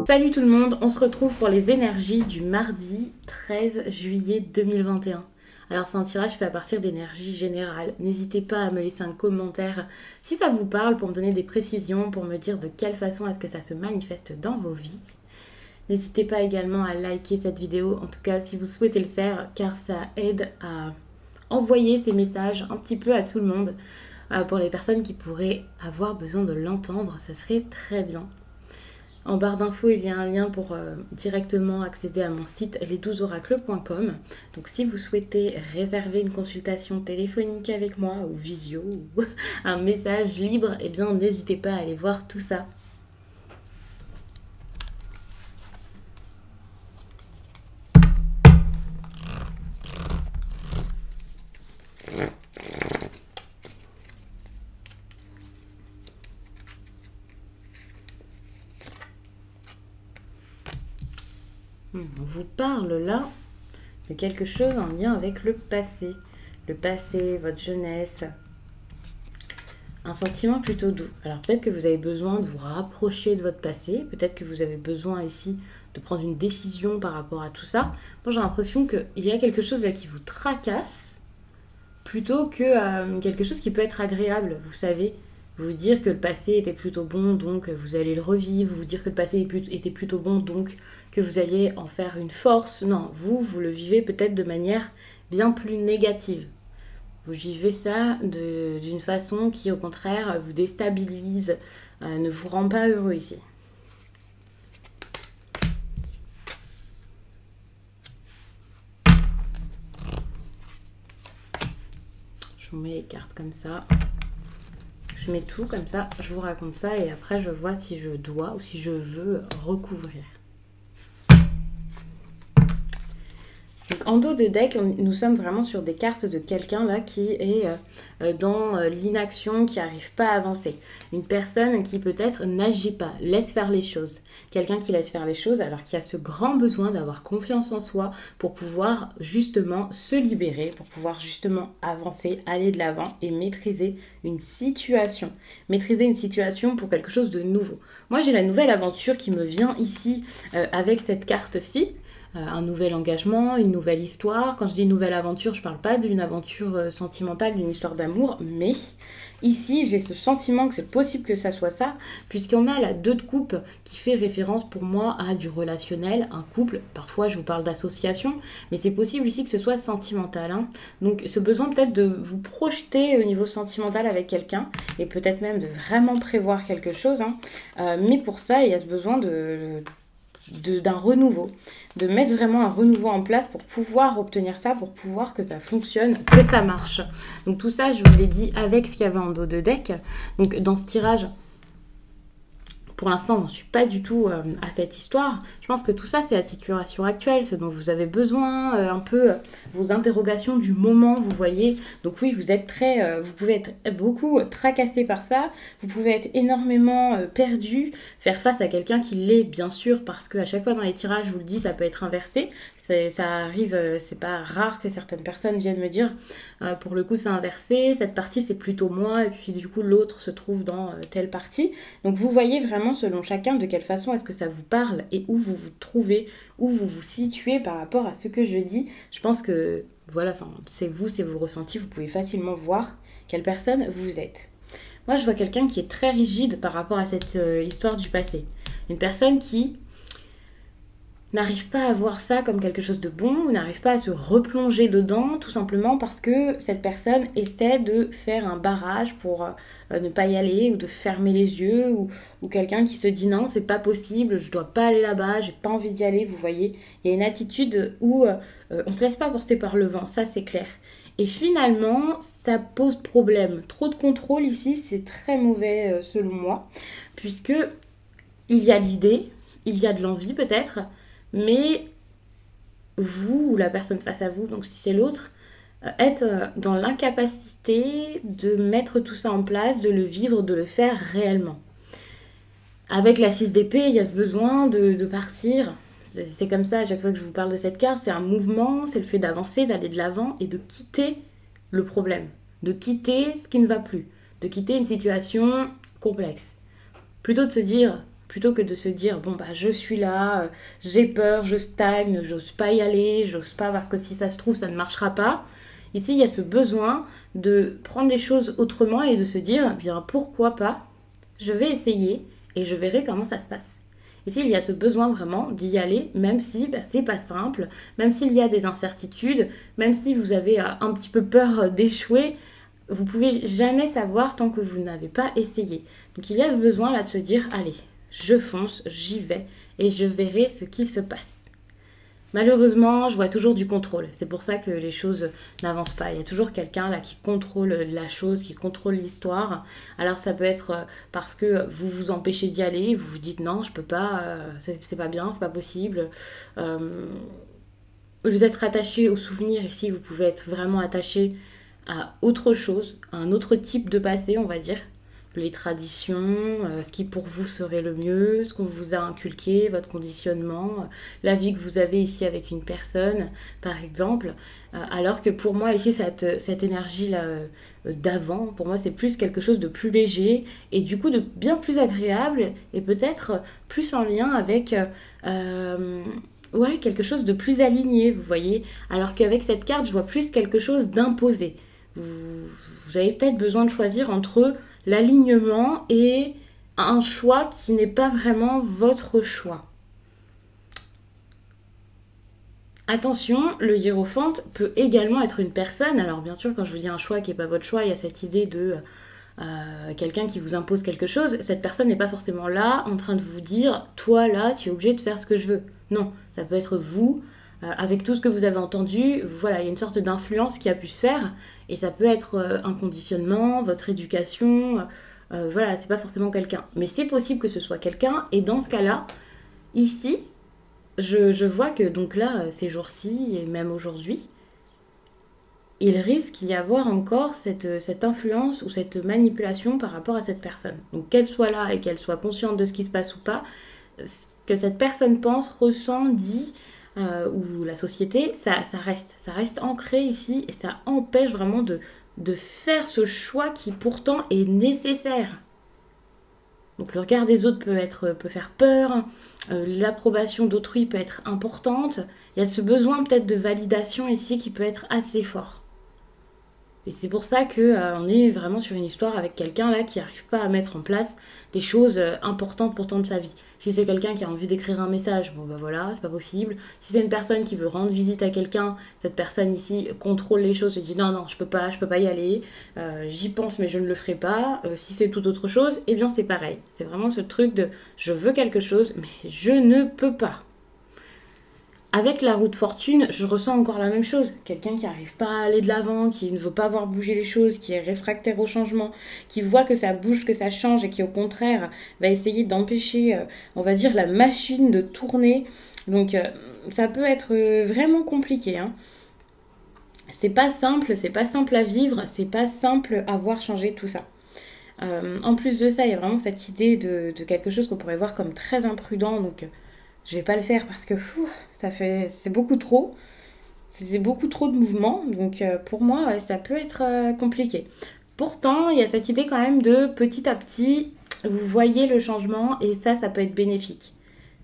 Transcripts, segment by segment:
Salut tout le monde, on se retrouve pour les énergies du mardi 13 juillet 2021. Alors c'est un tirage fait à partir d'énergie générale. N'hésitez pas à me laisser un commentaire si ça vous parle pour me donner des précisions, pour me dire de quelle façon est-ce que ça se manifeste dans vos vies. N'hésitez pas également à liker cette vidéo, en tout cas si vous souhaitez le faire, car ça aide à envoyer ces messages un petit peu à tout le monde. Pour les personnes qui pourraient avoir besoin de l'entendre, ça serait très bien. En barre d'infos, il y a un lien pour directement accéder à mon site les12oracles.com. Donc si vous souhaitez réserver une consultation téléphonique avec moi ou visio ou un message libre, eh bien n'hésitez pas à aller voir tout ça. On vous parle là de quelque chose en lien avec le passé. Le passé, votre jeunesse. Un sentiment plutôt doux. Alors peut-être que vous avez besoin de vous rapprocher de votre passé. Peut-être que vous avez besoin ici de prendre une décision par rapport à tout ça. Moi j'ai l'impression qu'il y a quelque chose là qui vous tracasse plutôt que quelque chose qui peut être agréable. Vous savez, vous dire que le passé était plutôt bon, donc vous allez le revivre. Vous dire que le passé était plutôt bon, donc que vous alliez en faire une force. Non, vous le vivez peut-être de manière bien plus négative. Vous vivez ça d'une façon qui, au contraire, vous déstabilise, ne vous rend pas heureux ici. Je vous mets les cartes comme ça. Je mets tout comme ça, je vous raconte ça et après je vois si je dois ou si je veux recouvrir. Donc, en dos de deck, nous sommes vraiment sur des cartes de quelqu'un là qui est dans l'inaction, qui n'arrive pas à avancer. Une personne qui peut-être n'agit pas, laisse faire les choses. Quelqu'un qui laisse faire les choses alors qu'il a ce grand besoin d'avoir confiance en soi pour pouvoir justement se libérer, pour pouvoir justement avancer, aller de l'avant et maîtriser une situation. Maîtriser une situation pour quelque chose de nouveau. Moi j'ai la nouvelle aventure qui me vient ici avec cette carte-ci. Un nouvel engagement, une nouvelle histoire. Quand je dis nouvelle aventure, je ne parle pas d'une aventure sentimentale, d'une histoire d'amour, mais ici, j'ai ce sentiment que c'est possible que ça soit ça, puisqu'on a la 2 de coupe qui fait référence pour moi à du relationnel, un couple. Parfois, je vous parle d'association, mais c'est possible ici que ce soit sentimental. Hein. Donc, ce besoin peut-être de vous projeter au niveau sentimental avec quelqu'un, et peut-être même de vraiment prévoir quelque chose. Hein. Mais pour ça, il y a ce besoin d'un renouveau, de mettre vraiment un renouveau en place pour pouvoir obtenir ça, pour pouvoir que ça fonctionne, que ça marche. Donc tout ça, je vous l'ai dit avec ce qu'il y avait en dos de deck. Donc dans ce tirage, pour l'instant, je n'en suis pas du tout à cette histoire. Je pense que tout ça, c'est la situation actuelle, ce dont vous avez besoin, un peu vos interrogations du moment, vous voyez. Donc oui, vous pouvez être beaucoup tracassé par ça. Vous pouvez être énormément perdu, faire face à quelqu'un qui l'est, bien sûr, parce qu'à chaque fois dans les tirages, je vous le dis, ça peut être inversé. Ça arrive, c'est pas rare que certaines personnes viennent me dire pour le coup c'est inversé, cette partie c'est plutôt moi et puis du coup l'autre se trouve dans telle partie. Donc vous voyez vraiment selon chacun de quelle façon est-ce que ça vous parle et où vous vous trouvez, où vous vous situez par rapport à ce que je dis. Je pense que voilà, c'est vos ressentis, vous pouvez facilement voir quelle personne vous êtes. Moi je vois quelqu'un qui est très rigide par rapport à cette histoire du passé. Une personne qui n'arrive pas à voir ça comme quelque chose de bon, ou n'arrive pas à se replonger dedans, tout simplement parce que cette personne essaie de faire un barrage pour ne pas y aller, ou de fermer les yeux, ou quelqu'un qui se dit non, c'est pas possible, je dois pas aller là-bas, j'ai pas envie d'y aller, vous voyez. Il y a une attitude où on se laisse pas porter par le vent, ça c'est clair. Et finalement, ça pose problème. Trop de contrôle ici, c'est très mauvais selon moi, puisque il y a de l'idée, il y a de l'envie peut-être, mais vous ou la personne face à vous, donc si c'est l'autre, êtes dans l'incapacité de mettre tout ça en place, de le vivre, de le faire réellement. Avec la 6 d'épée, il y a ce besoin de partir. C'est comme ça, à chaque fois que je vous parle de cette carte, c'est un mouvement, c'est le fait d'avancer, d'aller de l'avant et de quitter le problème, de quitter ce qui ne va plus, de quitter une situation complexe. Plutôt que de se dire, bon bah je suis là, j'ai peur, je stagne, j'ose pas y aller, j'ose pas parce que si ça se trouve ça ne marchera pas. Ici il y a ce besoin de prendre les choses autrement et de se dire, eh bien pourquoi pas, je vais essayer et je verrai comment ça se passe. Ici il y a ce besoin vraiment d'y aller, même si bah, c'est pas simple, même s'il y a des incertitudes, même si vous avez un petit peu peur d'échouer, vous pouvez jamais savoir tant que vous n'avez pas essayé. Donc il y a ce besoin là de se dire, allez, je fonce, j'y vais et je verrai ce qui se passe. Malheureusement, je vois toujours du contrôle. C'est pour ça que les choses n'avancent pas. Il y a toujours quelqu'un là qui contrôle la chose, qui contrôle l'histoire. Alors ça peut être parce que vous vous empêchez d'y aller, vous vous dites non, je peux pas, c'est pas bien, c'est pas possible. Au lieu d'être attaché aux souvenirs ici, vous pouvez être vraiment attaché à autre chose, à un autre type de passé, on va dire. Les traditions, ce qui pour vous serait le mieux, ce qu'on vous a inculqué, votre conditionnement, la vie que vous avez ici avec une personne, par exemple. Alors que pour moi, ici, cette énergie-là d'avant, pour moi, c'est plus quelque chose de plus léger et du coup de bien plus agréable et peut-être plus en lien avec... ouais, quelque chose de plus aligné, vous voyez. Alors qu'avec cette carte, je vois plus quelque chose d'imposé. Vous avez peut-être besoin de choisir entre l'alignement et un choix qui n'est pas vraiment votre choix. Attention, le hiérophante peut également être une personne. Alors bien sûr, quand je vous dis un choix qui n'est pas votre choix, il y a cette idée de quelqu'un qui vous impose quelque chose. Cette personne n'est pas forcément là en train de vous dire « toi là, tu es obligé de faire ce que je veux ». Non, ça peut être vous, avec tout ce que vous avez entendu. Voilà, il y a une sorte d'influence qui a pu se faire et ça peut être un conditionnement, votre éducation. Voilà, c'est pas forcément quelqu'un. Mais c'est possible que ce soit quelqu'un et dans ce cas-là, ici, je vois que donc là, ces jours-ci et même aujourd'hui, il risque d'y avoir encore cette influence ou cette manipulation par rapport à cette personne. Donc qu'elle soit là et qu'elle soit consciente de ce qui se passe ou pas, que cette personne pense, ressent, dit, ou la société, ça reste ancré ici et ça empêche vraiment de faire ce choix qui pourtant est nécessaire. Donc le regard des autres peut faire peur, l'approbation d'autrui peut être importante, il y a ce besoin peut-être de validation ici qui peut être assez fort. Et c'est pour ça qu'on est vraiment sur une histoire avec quelqu'un là qui n'arrive pas à mettre en place des choses importantes pourtant de sa vie. Si c'est quelqu'un qui a envie d'écrire un message, bon ben voilà, c'est pas possible. Si c'est une personne qui veut rendre visite à quelqu'un, cette personne ici contrôle les choses et dit non, je peux pas y aller, j'y pense mais je ne le ferai pas. Si c'est toute autre chose, eh bien c'est pareil. C'est vraiment ce truc de je veux quelque chose mais je ne peux pas. Avec la roue de fortune, je ressens encore la même chose. Quelqu'un qui n'arrive pas à aller de l'avant, qui ne veut pas voir bouger les choses, qui est réfractaire au changement, qui voit que ça bouge, que ça change et qui au contraire va essayer d'empêcher, on va dire, la machine de tourner. Donc ça peut être vraiment compliqué. Hein. C'est pas simple à vivre, c'est pas simple à voir changer tout ça. En plus de ça, il y a vraiment cette idée de quelque chose qu'on pourrait voir comme très imprudent, donc... je vais pas le faire parce que c'est beaucoup trop. C'est beaucoup trop de mouvements. Donc pour moi, ouais, ça peut être compliqué. Pourtant, il y a cette idée quand même de petit à petit, vous voyez le changement et ça peut être bénéfique.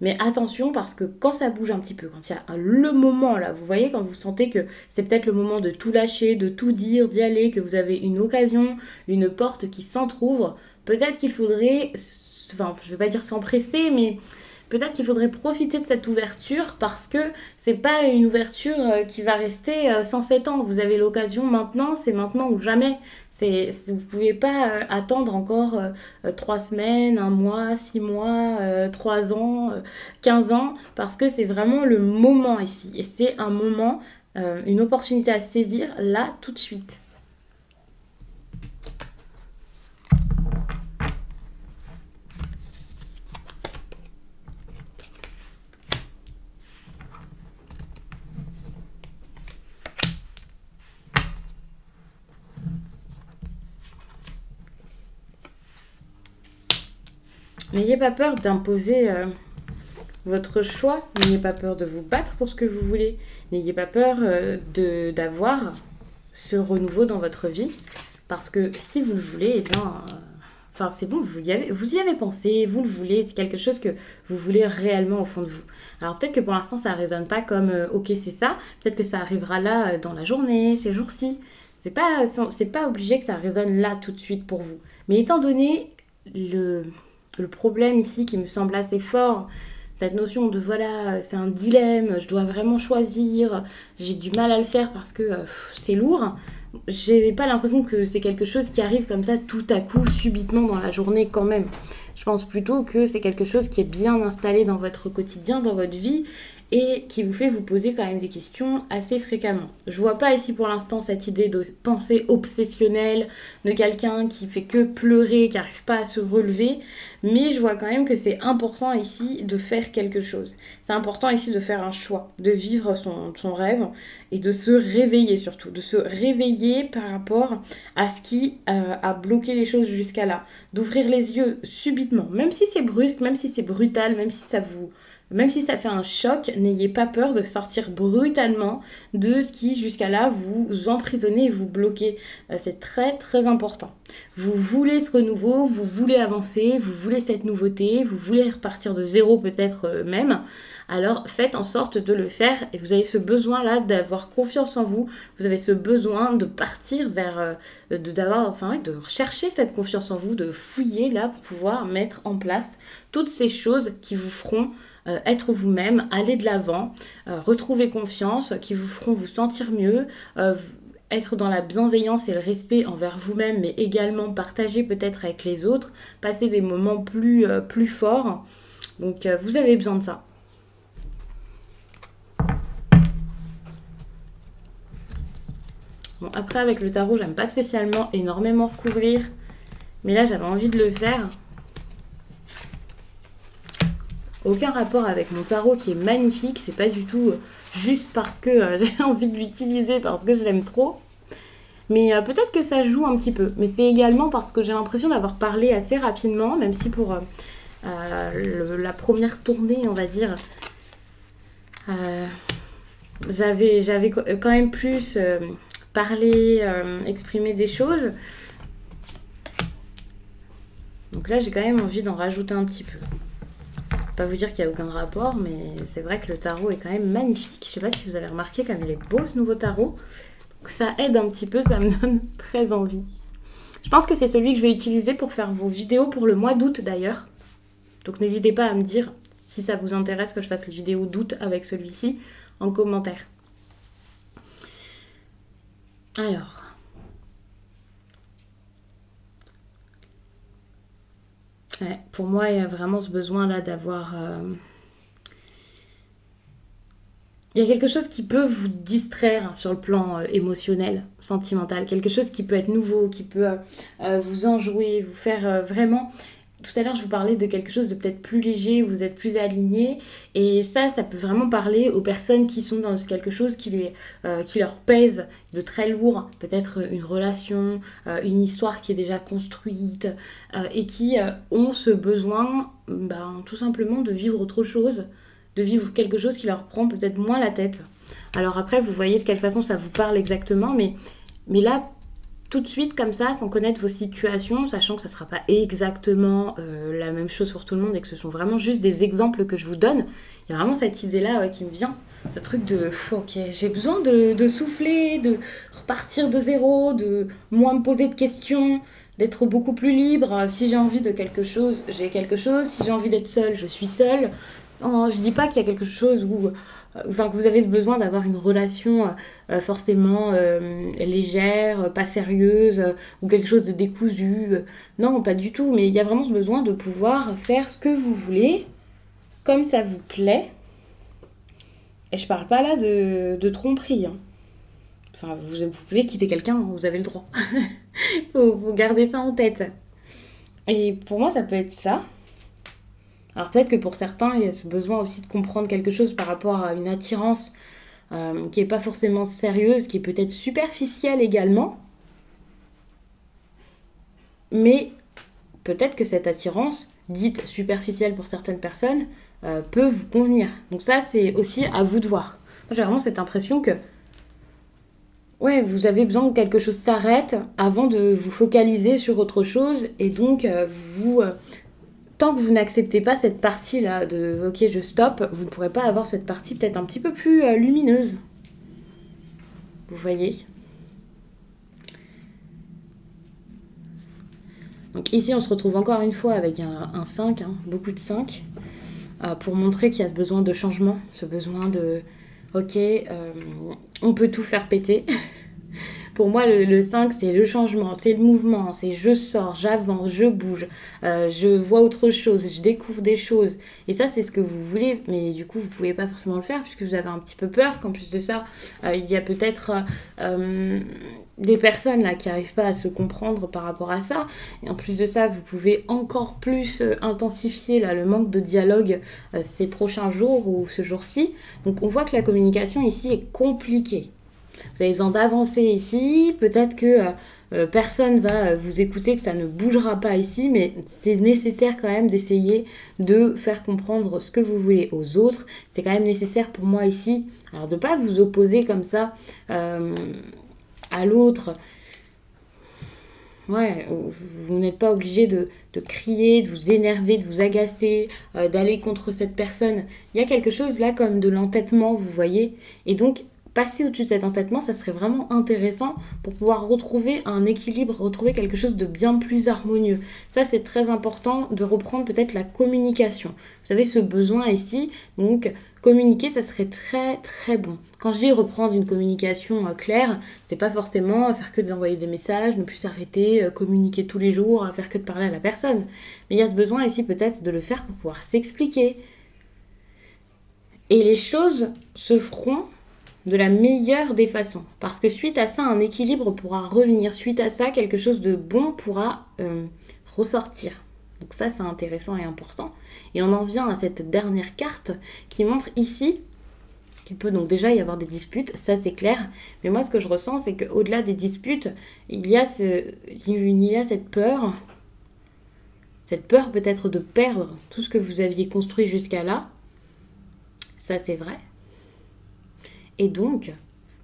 Mais attention parce que quand ça bouge un petit peu, quand il y a le moment là, vous voyez quand vous sentez que c'est peut-être le moment de tout lâcher, de tout dire, d'y aller, que vous avez une occasion, une porte qui s'entrouvre, peut-être qu'il faudrait, enfin je vais pas dire s'empresser, mais... peut-être qu'il faudrait profiter de cette ouverture parce que c'est pas une ouverture qui va rester 107 ans. Vous avez l'occasion maintenant, c'est maintenant ou jamais. Vous pouvez pas attendre encore 3 semaines, 1 mois, 6 mois, 3 ans, 15 ans, parce que c'est vraiment le moment ici. Et c'est un moment, une opportunité à saisir là, tout de suite. N'ayez pas peur d'imposer votre choix. N'ayez pas peur de vous battre pour ce que vous voulez. N'ayez pas peur d'avoir ce renouveau dans votre vie. Parce que si vous le voulez, eh bien, Enfin, c'est bon, vous y avez pensé, vous le voulez, c'est quelque chose que vous voulez réellement au fond de vous. Alors peut-être que pour l'instant, ça ne résonne pas comme ok, c'est ça. Peut-être que ça arrivera là dans la journée, ces jours-ci. C'est pas obligé que ça résonne là tout de suite pour vous. Mais étant donné le problème ici qui me semble assez fort, cette notion de voilà, c'est un dilemme, je dois vraiment choisir, j'ai du mal à le faire parce que c'est lourd. J'ai pas l'impression que c'est quelque chose qui arrive comme ça tout à coup, subitement dans la journée quand même. Je pense plutôt que c'est quelque chose qui est bien installé dans votre quotidien, dans votre vie, et qui vous fait vous poser quand même des questions assez fréquemment. Je vois pas ici pour l'instant cette idée de pensée obsessionnelle de quelqu'un qui fait que pleurer, qui n'arrive pas à se relever, mais je vois quand même que c'est important ici de faire quelque chose. C'est important ici de faire un choix, de vivre son rêve et de se réveiller surtout, de se réveiller par rapport à ce qui a bloqué les choses jusqu'à là, d'ouvrir les yeux subitement, même si c'est brusque, même si c'est brutal, même si ça fait un choc, n'ayez pas peur de sortir brutalement de ce qui, jusqu'à là, vous emprisonnez et vous bloquez. C'est très, très important. Vous voulez ce renouveau, vous voulez avancer, vous voulez cette nouveauté, vous voulez repartir de zéro peut-être même. Alors faites en sorte de le faire et vous avez ce besoin-là d'avoir confiance en vous. Vous avez ce besoin de partir vers, de rechercher cette confiance en vous, de fouiller là pour pouvoir mettre en place toutes ces choses qui vous feront être vous-même, aller de l'avant, retrouver confiance, qui vous feront vous sentir mieux, être dans la bienveillance et le respect envers vous-même, mais également partager peut-être avec les autres, passer des moments plus forts. Donc vous avez besoin de ça. Bon, après avec le tarot, j'aime pas spécialement énormément recouvrir, mais là j'avais envie de le faire. Aucun rapport avec mon tarot qui est magnifique, c'est pas du tout juste parce que j'ai envie de l'utiliser, parce que je l'aime trop. Mais peut-être que ça joue un petit peu. Mais c'est également parce que j'ai l'impression d'avoir parlé assez rapidement, même si pour la première tournée, on va dire, j'avais quand même plus parlé, exprimé des choses. Donc là, j'ai quand même envie d'en rajouter un petit peu. Pas vous dire qu'il n'y a aucun rapport, mais c'est vrai que le tarot est quand même magnifique. Je sais pas si vous avez remarqué comme il est beau ce nouveau tarot. Donc ça aide un petit peu, ça me donne très envie. Je pense que c'est celui que je vais utiliser pour faire vos vidéos pour le mois d'août d'ailleurs. Donc n'hésitez pas à me dire si ça vous intéresse que je fasse les vidéos d'août avec celui-ci en commentaire. Alors... ouais, pour moi, il y a vraiment ce besoin-là d'avoir... il y a quelque chose qui peut vous distraire sur le plan émotionnel, sentimental. Quelque chose qui peut être nouveau, qui peut vous enjouer, vous faire vraiment... Tout à l'heure, je vous parlais de quelque chose de peut-être plus léger, où vous êtes plus aligné. Et ça peut vraiment parler aux personnes qui sont dans quelque chose qui leur pèse de très lourd. Peut-être une relation, une histoire qui est déjà construite et qui ont ce besoin tout simplement de vivre autre chose, de vivre quelque chose qui leur prend peut-être moins la tête. Alors après, vous voyez de quelle façon ça vous parle exactement, mais là, tout de suite comme ça, sans connaître vos situations, sachant que ça ne sera pas exactement la même chose pour tout le monde et que ce sont vraiment juste des exemples que je vous donne, il y a vraiment cette idée-là qui me vient. Ce truc de, ok, j'ai besoin de souffler, de repartir de zéro, de moins me poser de questions, d'être beaucoup plus libre. Si j'ai envie de quelque chose, j'ai quelque chose. Si j'ai envie d'être seule, je suis seule. Non, je dis pas qu'il y a quelque chose où... Enfin, que vous avez besoin d'avoir une relation forcément légère, pas sérieuse, ou quelque chose de décousu. Non, pas du tout. Mais il y a vraiment ce besoin de pouvoir faire ce que vous voulez, comme ça vous plaît. Et je parle pas là de tromperie. Hein. Enfin, vous pouvez quitter quelqu'un, vous avez le droit. faut garder ça en tête. Et pour moi, ça peut être ça. Alors peut-être que pour certains, il y a ce besoin aussi de comprendre quelque chose par rapport à une attirance qui n'est pas forcément sérieuse, qui est peut-être superficielle également. Mais peut-être que cette attirance, dite superficielle pour certaines personnes, peut vous convenir. Donc ça, c'est aussi à vous de voir. Moi, j'ai vraiment cette impression que... il y a vraiment ce besoin de pouvoir faire ce que vous voulez, comme ça vous plaît. Et pour moi, ça peut être ça. Alors peut-être que pour certains, il y a ce besoin aussi de comprendre quelque chose par rapport à une attirance qui n'est pas forcément sérieuse, qui est peut-être superficielle également. Mais peut-être que cette attirance, dite superficielle pour certaines personnes, peut vous convenir. Donc ça, c'est aussi à vous de voir. ouais, vous avez besoin que quelque chose s'arrête avant de vous focaliser sur autre chose. Et donc, tant que vous n'acceptez pas cette partie-là de ok, je stoppe, vous ne pourrez pas avoir cette partie peut-être un petit peu plus lumineuse. Vous voyez? Donc ici, on se retrouve encore une fois avec un 5, hein, beaucoup de 5, pour montrer qu'il y a ce besoin de changement, ce besoin de ok, on peut tout faire péter. Pour moi, le 5, c'est le changement, c'est le mouvement, c'est je sors, j'avance, je bouge, je vois autre chose, je découvre des choses. Et ça, c'est ce que vous voulez, mais du coup, vous ne pouvez pas forcément le faire puisque vous avez un petit peu peur qu'en plus de ça, il y a peut-être des personnes là qui n'arrivent pas à se comprendre par rapport à ça. Et en plus de ça, vous pouvez encore plus intensifier là, le manque de dialogue ces prochains jours ou ce jour-ci. Donc, on voit que la communication ici est compliquée. Vous avez besoin d'avancer ici, peut-être que personne va vous écouter, que ça ne bougera pas ici, mais c'est nécessaire quand même d'essayer de faire comprendre ce que vous voulez aux autres. C'est quand même nécessaire pour moi ici, alors de ne pas vous opposer comme ça à l'autre. Ouais, vous n'êtes pas obligé de crier, de vous énerver, de vous agacer, d'aller contre cette personne. Il y a quelque chose là comme de l'entêtement, vous voyez, et donc passer au-dessus de cet entêtement, ça serait vraiment intéressant pour pouvoir retrouver un équilibre, retrouver quelque chose de bien plus harmonieux. Ça, c'est très important de reprendre peut-être la communication. Vous avez ce besoin ici, donc communiquer, ça serait très très bon. Quand je dis reprendre une communication claire, c'est pas forcément faire que d'envoyer des messages, ne plus s'arrêter, communiquer tous les jours, faire que de parler à la personne. Mais il y a ce besoin ici peut-être de le faire pour pouvoir s'expliquer. Et les choses se feront de la meilleure des façons. Parce que suite à ça, un équilibre pourra revenir. Suite à ça, quelque chose de bon pourra ressortir. Donc ça, c'est intéressant et important. Et on en vient à cette dernière carte qui montre ici qu'il peut donc déjà y avoir des disputes, ça c'est clair. Mais moi, ce que je ressens, c'est qu'au-delà des disputes, il y a cette peur peut-être de perdre tout ce que vous aviez construit jusqu'à là. Ça, c'est vrai. Et donc,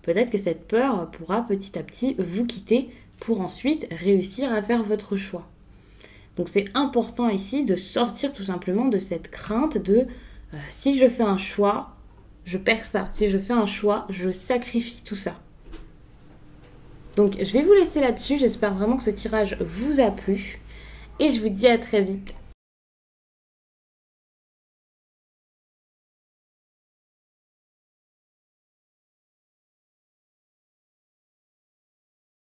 peut-être que cette peur pourra petit à petit vous quitter pour ensuite réussir à faire votre choix. Donc c'est important ici de sortir tout simplement de cette crainte de si je fais un choix, je perds ça. Si je fais un choix, je sacrifie tout ça. Donc je vais vous laisser là-dessus. J'espère vraiment que ce tirage vous a plu. Et je vous dis à très vite.